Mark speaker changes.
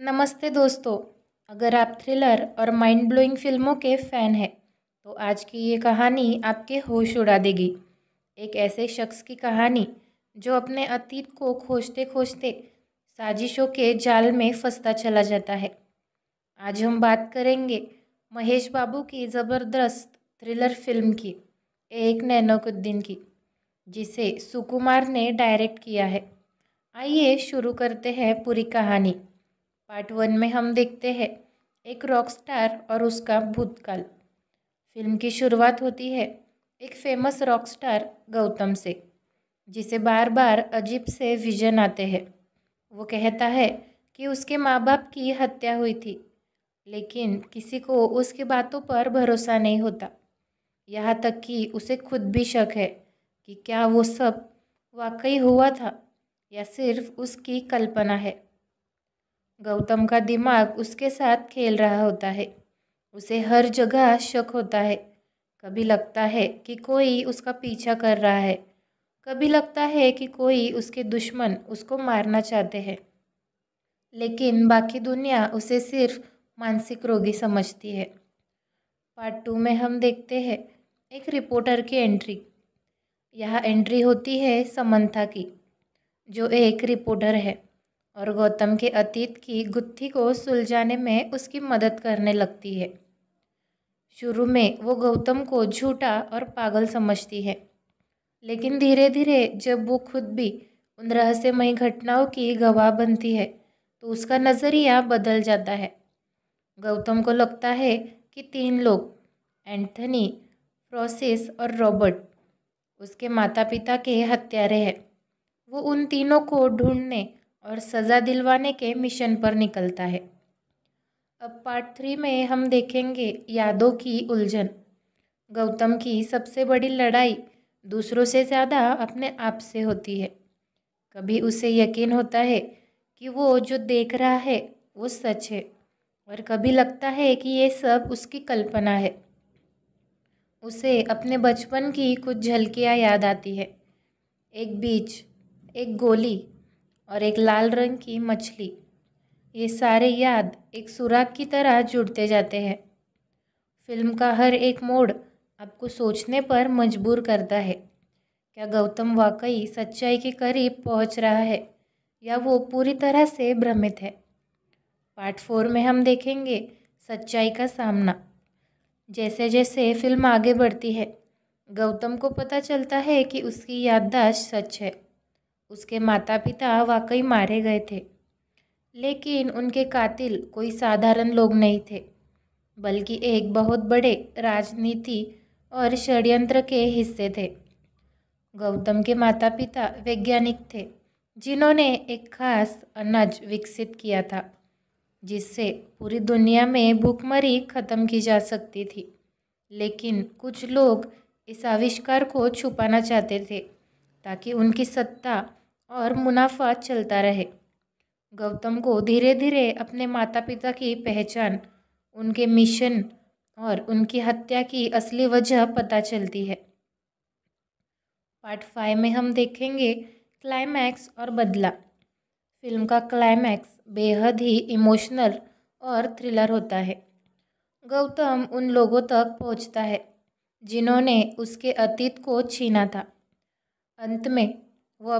Speaker 1: नमस्ते दोस्तों। अगर आप थ्रिलर और माइंड ब्लोइंग फिल्मों के फ़ैन हैं तो आज की ये कहानी आपके होश उड़ा देगी। एक ऐसे शख्स की कहानी जो अपने अतीत को खोजते खोजते साजिशों के जाल में फंसता चला जाता है। आज हम बात करेंगे महेश बाबू की ज़बरदस्त थ्रिलर फिल्म की, एक नैनोकुद्दीन की, जिसे सुकुमार ने डायरेक्ट किया है। आइए शुरू करते हैं पूरी कहानी। पार्ट 1 में हम देखते हैं एक रॉक स्टार और उसका भूतकाल। फिल्म की शुरुआत होती है एक फेमस रॉक स्टार गौतम से, जिसे बार बार अजीब से विजन आते हैं। वो कहता है कि उसके माँ बाप की हत्या हुई थी, लेकिन किसी को उसकी बातों पर भरोसा नहीं होता। यहाँ तक कि उसे खुद भी शक है कि क्या वो सब वाकई हुआ था या सिर्फ उसकी कल्पना है। गौतम का दिमाग उसके साथ खेल रहा होता है। उसे हर जगह शक होता है। कभी लगता है कि कोई उसका पीछा कर रहा है, कभी लगता है कि कोई उसके दुश्मन उसको मारना चाहते हैं, लेकिन बाकी दुनिया उसे सिर्फ मानसिक रोगी समझती है। पार्ट 2 में हम देखते हैं एक रिपोर्टर की एंट्री। यह एंट्री होती है समंथा की, जो एक रिपोर्टर है और गौतम के अतीत की गुत्थी को सुलझाने में उसकी मदद करने लगती है। शुरू में वो गौतम को झूठा और पागल समझती है, लेकिन धीरे धीरे जब वो खुद भी उन रहस्यमयी घटनाओं की गवाह बनती है तो उसका नज़रिया बदल जाता है। गौतम को लगता है कि 3 लोग, एंथनी, फ्रांसिस और रॉबर्ट, उसके माता पिता के हत्यारे हैं। वो उन तीनों को ढूंढने और सज़ा दिलवाने के मिशन पर निकलता है। अब पार्ट 3 में हम देखेंगे यादों की उलझन। गौतम की सबसे बड़ी लड़ाई दूसरों से ज़्यादा अपने आप से होती है। कभी उसे यकीन होता है कि वो जो देख रहा है वो सच है, और कभी लगता है कि ये सब उसकी कल्पना है। उसे अपने बचपन की कुछ झलकियाँ याद आती है। एक बीच, एक गोली और एक लाल रंग की मछली। ये सारे याद एक सुराग की तरह जुड़ते जाते हैं। फिल्म का हर एक मोड़ आपको सोचने पर मजबूर करता है। क्या गौतम वाकई सच्चाई के करीब पहुंच रहा है या वो पूरी तरह से भ्रमित है? पार्ट 4 में हम देखेंगे सच्चाई का सामना। जैसे जैसे फिल्म आगे बढ़ती है, गौतम को पता चलता है कि उसकी याददाश्त सच है। उसके माता पिता वाकई मारे गए थे, लेकिन उनके कातिल कोई साधारण लोग नहीं थे, बल्कि एक बहुत बड़े राजनीति और षड्यंत्र के हिस्से थे। गौतम के माता पिता वैज्ञानिक थे, जिन्होंने एक खास अनाज विकसित किया था जिससे पूरी दुनिया में भूखमरी खत्म की जा सकती थी। लेकिन कुछ लोग इस आविष्कार को छुपाना चाहते थे ताकि उनकी सत्ता और मुनाफा चलता रहे। गौतम को धीरे धीरे अपने माता पिता की पहचान, उनके मिशन और उनकी हत्या की असली वजह पता चलती है। पार्ट 5 में हम देखेंगे क्लाइमैक्स और बदला। फिल्म का क्लाइमैक्स बेहद ही इमोशनल और थ्रिलर होता है। गौतम उन लोगों तक पहुंचता है जिन्होंने उसके अतीत को छीना था। अंत में वो